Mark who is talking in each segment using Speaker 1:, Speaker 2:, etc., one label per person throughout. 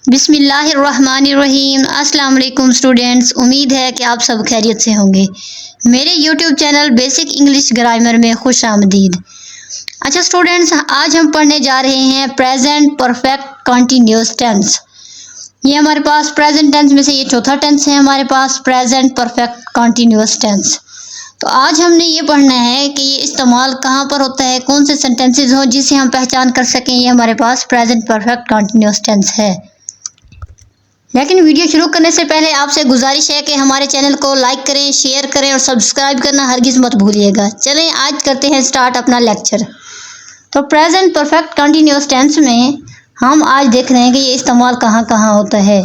Speaker 1: बिस्मिल्लाहिर्रहमानिर्रहीम। अस्सलाम वालेकुम स्टूडेंट्स, उम्मीद है कि आप सब खैरियत से होंगे। मेरे YouTube channel basic English grammar में खुश आमदीद। अच्छा स्टूडेंट्स, आज हम पढ़ने जा रहे हैं प्रेजेंट परफेक्ट कंटिन्यूअस टेंस। ये हमारे पास प्रेजेंट टेंस में से ये चौथा टेंस है हमारे पास, प्रेजेंट परफेक्ट कंटिन्यूअस टेंस। तो आज हमने ये पढ़ना है कि ये इस्तेमाल कहाँ पर होता है, कौन से सेंटेंसेस हों जिसे हम पहचान कर सकें ये हमारे पास प्रेजेंट परफेक्ट कंटिन्यूअस टेंस है। लेकिन वीडियो शुरू करने से पहले आपसे गुजारिश है कि हमारे चैनल को लाइक करें, शेयर करें और सब्सक्राइब करना हरगिज़ मत भूलिएगा। चलें आज करते हैं स्टार्ट अपना लेक्चर। तो प्रेजेंट परफेक्ट कंटिन्यूअस टेंस में हम आज देख रहे हैं कि ये इस्तेमाल कहाँ कहाँ होता है,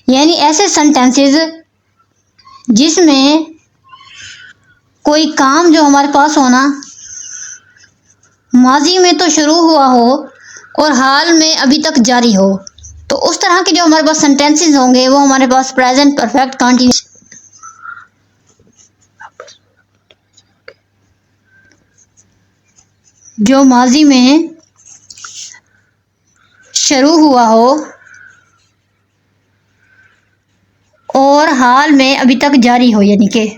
Speaker 1: यानी ऐसे सेंटेंसेस जिसमें कोई काम जो हमारे पास होना माजी में तो शुरू हुआ हो और हाल में अभी तक जारी हो, तो उस तरह के जो हमारे पास सेंटेंसेस होंगे वो हमारे पास प्रेजेंट परफेक्ट कंटिन्यूअस। जो माजी में शुरू हुआ हो और हाल में अभी तक जारी हो, यानी कि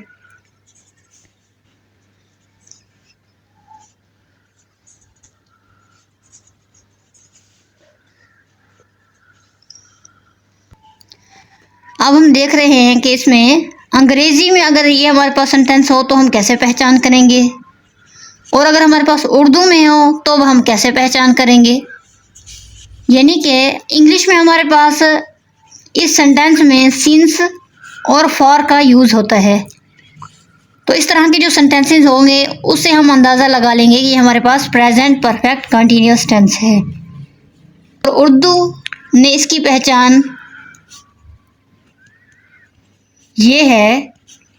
Speaker 1: अब हम देख रहे हैं कि इसमें अंग्रेजी में अगर ये हमारे पास सेंटेंस हो तो हम कैसे पहचान करेंगे, और अगर हमारे पास उर्दू में हो तो हम कैसे पहचान करेंगे। यानी कि इंग्लिश में हमारे पास इस सेंटेंस में सिंस और फॉर का यूज़ होता है, तो इस तरह के जो सेंटेंसेस होंगे उससे हम अंदाज़ा लगा लेंगे कि हमारे पास प्रेजेंट परफेक्ट कंटिन्यूअस टेंस है। और उर्दू ने इसकी पहचान ये है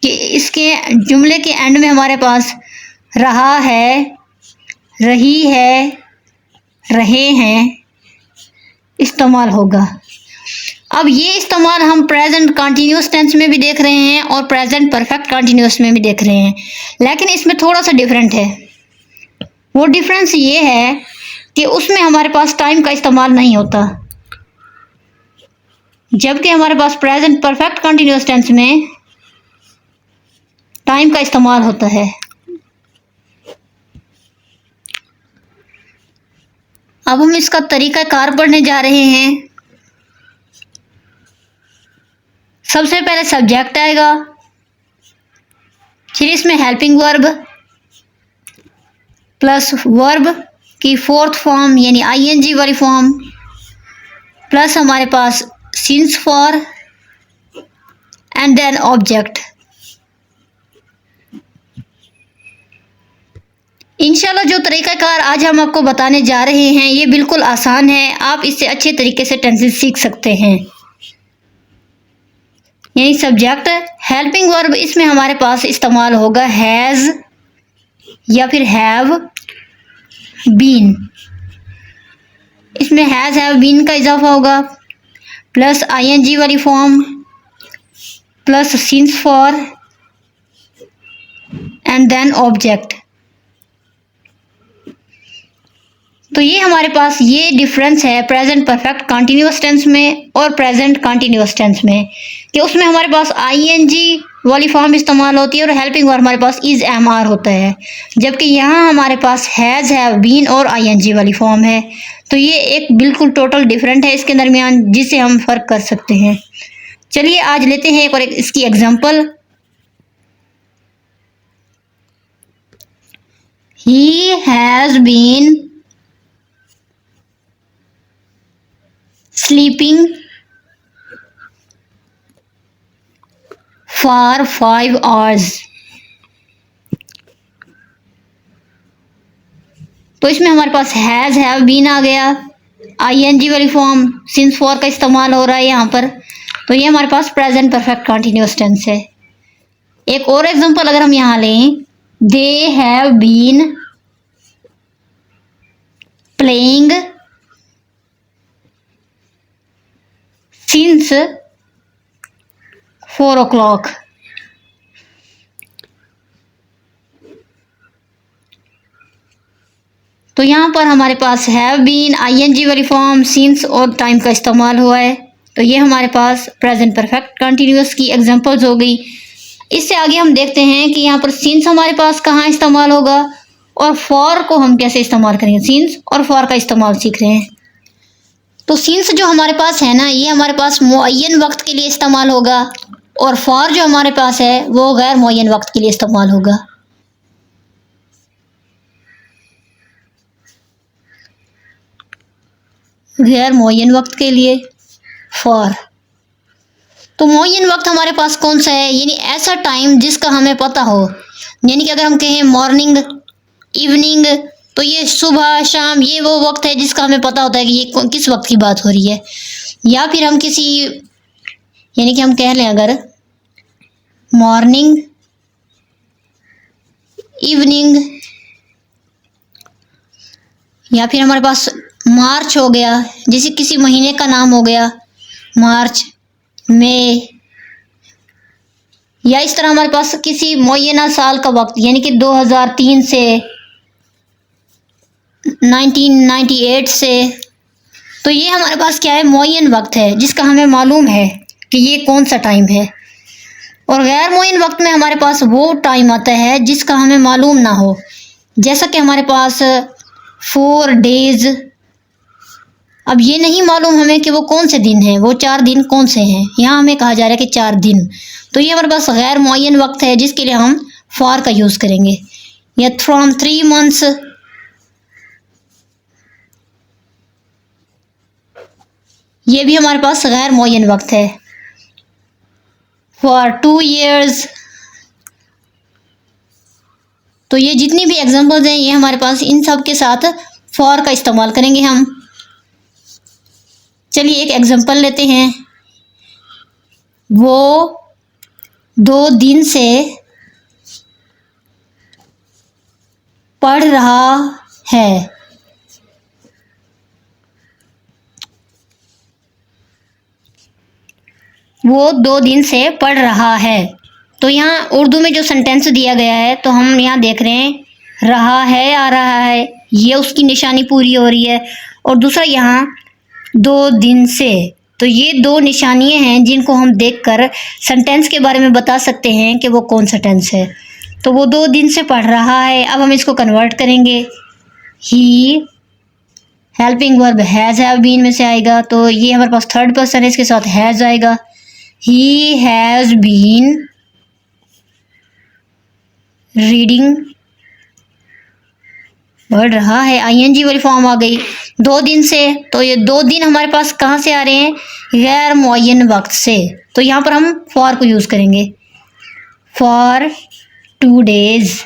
Speaker 1: कि इसके जुमले के एंड में हमारे पास रहा है, रही है, रहे हैं इस्तेमाल होगा। अब ये इस्तेमाल हम प्रेजेंट कंटिन्यूअस टेंस में भी देख रहे हैं और प्रेजेंट परफेक्ट कंटिन्यूअस में भी देख रहे हैं, लेकिन इसमें थोड़ा सा डिफरेंट है। वो डिफरेंस ये है कि उसमें हमारे पास टाइम का इस्तेमाल नहीं होता, जबकि हमारे पास प्रेजेंट परफेक्ट कंटिन्यूअस टेंस में टाइम का इस्तेमाल होता है। अब हम इसका तरीक़ाकार पढ़ने जा रहे हैं। सबसे पहले सब्जेक्ट आएगा, फिर इसमें हेल्पिंग वर्ब प्लस वर्ब की फोर्थ फॉर्म यानी आईएनजी वाली फॉर्म, प्लस हमारे पास since for and then object. इंशाल्लाह जो तरीक़ाकार आज हम आपको बताने जा रहे हैं ये बिल्कुल आसान है, आप इससे अच्छे तरीके से टेंसेस सीख सकते हैं। यानी सब्जेक्ट हेल्पिंग वर्ब, इसमें हमारे पास इस्तेमाल होगा हैज़ या फिर हैव बीन। इसमें हैज़ हैव बीन का इजाफा होगा, प्लस आईएनजी वाली form, plus since for and then object. तो ये हमारे पास ये डिफरेंस है प्रेजेंट परफेक्ट कंटिन्यूअस टेंस में और प्रेजेंट कंटिन्यूअस टेंस में, कि उसमें हमारे पास आईएनजी वाली फॉर्म इस्तेमाल होती है और हेल्पिंग वर्ब हमारे पास इज एम आर होता है, जबकि यहाँ हमारे पास हैज़ हैव बीन और आईएनजी वाली फॉर्म है। तो ये एक बिल्कुल टोटल डिफरेंट है इसके दरमियान, जिससे हम फ़र्क कर सकते हैं। चलिए आज लेते हैं एक और इसकी example. He has been sleeping for 5 hours। तो इसमें हमारे पास हैज़ हैव बीन आ गया, आईएनजी वाली फॉर्म सिंस फॉर का इस्तेमाल हो रहा है यहाँ पर, तो ये हमारे पास प्रेजेंट परफेक्ट कंटिन्यूअस टेंस है। एक और एग्जांपल अगर हम यहाँ लें, they have been playing since 4 o'clock। तो यहाँ पर हमारे पास हैव बीन, आईएनजी वाली फॉर्म, सिंस और टाइम का इस्तेमाल हुआ है। तो ये हमारे पास प्रेजेंट परफेक्ट कंटिन्यूअस की एग्जांपल्स हो गई। इससे आगे हम देखते हैं कि यहाँ पर सिंस हमारे पास कहाँ इस्तेमाल होगा और फॉर को हम कैसे इस्तेमाल करेंगे। सिंस और फॉर का इस्तेमाल सीख रहे हैं। तो सिंस जो हमारे पास है ना, ये हमारे पास मुअय्यन वक्त के लिए इस्तेमाल होगा और फॉर जो हमारे पास है वो गैर मुअय्यन वक्त के लिए इस्तेमाल होगा। गैर मुअय्यन वक्त के लिए फॉर। तो मुअय्यन वक्त हमारे पास कौन सा है, यानी ऐसा टाइम जिसका हमें पता हो। यानी कि अगर हम कहें मॉर्निंग, इवनिंग, तो ये सुबह शाम, ये वो वक्त है जिसका हमें पता होता है कि ये किस वक्त की बात हो रही है। या फिर हम किसी, यानी कि हम कह लें अगर मॉर्निंग, इवनिंग, या फिर हमारे पास मार्च हो गया, जैसे किसी महीने का नाम हो गया मार्च, मई, या इस तरह हमारे पास किसी मुअय्यना साल का वक्त, यानी कि 2003 से 1998 से। तो ये हमारे पास क्या है, मुअय्यन वक्त है जिसका हमें मालूम है कि ये कौन सा टाइम है। और गैर मुअय्यन वक्त में हमारे पास वो टाइम आता है जिसका हमें मालूम ना हो, जैसा कि हमारे पास 4 डेज। अब ये नहीं मालूम हमें कि वो कौन से दिन हैं, वो 4 दिन कौन से हैं। यहाँ हमें कहा जा रहा है कि 4 दिन। तो ये हमारे पास गैर मुअय्यन वक्त है जिसके लिए हम फॉर का यूज़ करेंगे। या फ्रॉम 3 मंथ्स, ये भी हमारे पास गैर मुअय्यन वक्त है। For 2 years। तो ये जितनी भी एग्जांपल्स हैं ये हमारे पास इन सब के साथ फॉर का इस्तेमाल करेंगे हम। चलिए एक एग्जांपल लेते हैं। वो 2 दिन से पढ़ रहा है। वो 2 दिन से पढ़ रहा है। तो यहाँ उर्दू में जो सेंटेंस दिया गया है, तो हम यहाँ देख रहे हैं रहा है आ रहा है, ये उसकी निशानी पूरी हो रही है। और दूसरा यहाँ 2 दिन से, तो ये 2 निशानियाँ हैं जिनको हम देखकर सेंटेंस के बारे में बता सकते हैं कि वो कौन सा टेंस है। तो वो 2 दिन से पढ़ रहा है। अब हम इसको कन्वर्ट करेंगे। He helping verb has have been में से आएगा, तो ये हमारे पास थर्ड पर्सन है, इसके साथ हैज़ आएगा। ही हैज़ बीन रीडिंग, पढ़ रहा है, आईएनजी वाली फॉर्म आ गई 2 दिन से। तो ये 2 दिन हमारे पास कहाँ से आ रहे हैं, गैर मुअय्यन वक्त से। तो यहाँ पर हम फॉर को यूज़ करेंगे। For 2 days।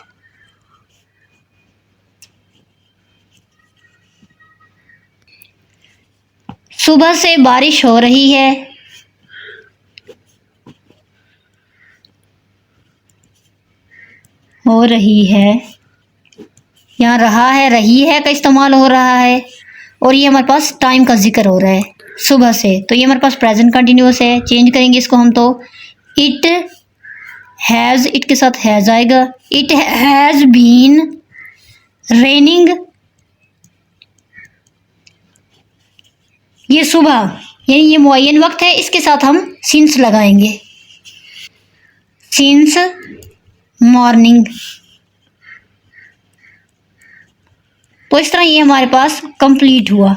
Speaker 1: सुबह से बारिश हो रही है। हो रही है, यहाँ रहा है, रही है का इस्तेमाल हो रहा है। और ये हमारे पास टाइम का जिक्र हो रहा है सुबह से, तो ये हमारे पास प्रेजेंट कंटिन्यूअस है। चेंज करेंगे इसको हम, तो इट हैज़, इट के साथ हैज़ आएगा। इट हैज़ बीन रेनिंग, ये सुबह, यानी ये मुअय्यन वक्त है, इसके साथ हम सिंस लगाएंगे। Since morning. तो इस तरह ये हमारे पास कंप्लीट हुआ।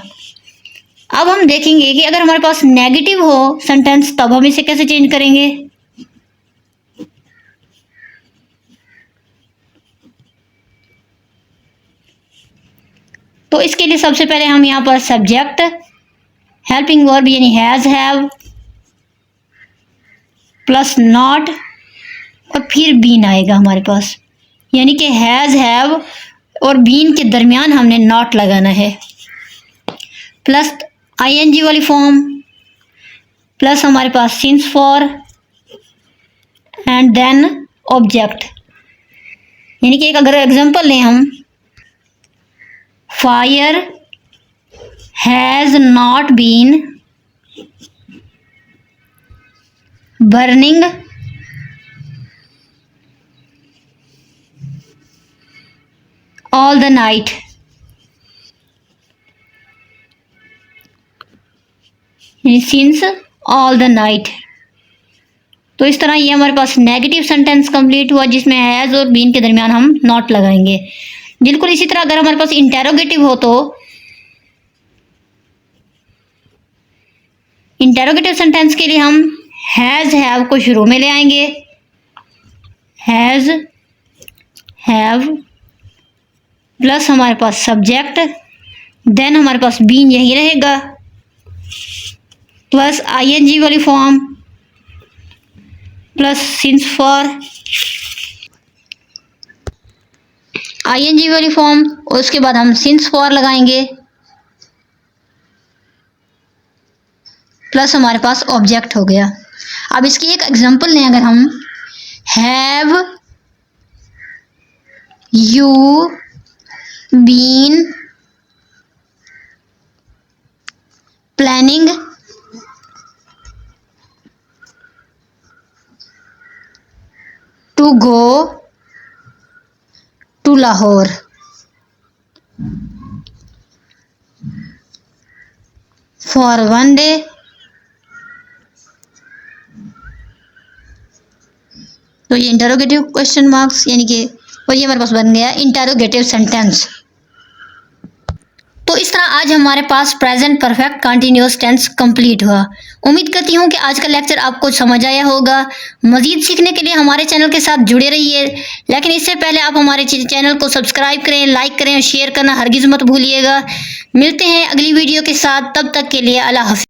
Speaker 1: अब हम देखेंगे कि अगर हमारे पास नेगेटिव हो सेंटेंस, तब हम इसे कैसे चेंज करेंगे। तो इसके लिए सबसे पहले हम यहाँ पर सब्जेक्ट, हेल्पिंग वर्ब यानी हैज़ हैव प्लस नॉट, और फिर बीन आएगा हमारे पास, यानी कि हैज़ हैव और बीन के दरमियान हमने नॉट लगाना है। प्लस आईएनजी वाली फॉर्म, प्लस हमारे पास since for, and then object. यानी कि एक अगर एग्जांपल लें हम, fire has not been burning all the night. Since all the night. तो इस तरह ये हमारे पास नेगेटिव सेंटेंस कंप्लीट हुआ जिसमें हैज़ और बीन के दरमियान हम नॉट लगाएंगे। बिल्कुल इसी तरह अगर हमारे पास इंटेरोगेटिव हो तो इंटेरोगेटिव सेंटेंस के लिए हम हैज़ हैव को शुरू में ले आएंगे, हैज़ हैव प्लस हमारे पास सब्जेक्ट, देन हमारे पास बीन यही रहेगा, प्लस आईएनजी वाली form, plus since for I N G वाली फॉर्म, और उसके बाद हम सिंस फॉर लगाएंगे, प्लस हमारे पास ऑब्जेक्ट हो गया। अब इसकी एक एग्जांपल लें, अगर हम have you been planning to go to Lahore. For one day, तो ये इंटरोगेटिव क्वेश्चन मार्क्स यानी कि और ये हमारे पास बन गया इंटरोगेटिव सेंटेंस। तो इस तरह आज हमारे पास present perfect continuous tense complete हुआ। उम्मीद करती हूँ कि आज का लेक्चर आपको समझ आया होगा। मज़ीद सीखने के लिए हमारे चैनल के साथ जुड़े रहिए, लेकिन इससे पहले आप हमारे चैनल को सब्सक्राइब करें, लाइक करें और शेयर करना हरगिज़ मत भूलिएगा। मिलते हैं अगली वीडियो के साथ, तब तक के लिए अल्लाह हाफ़िज़।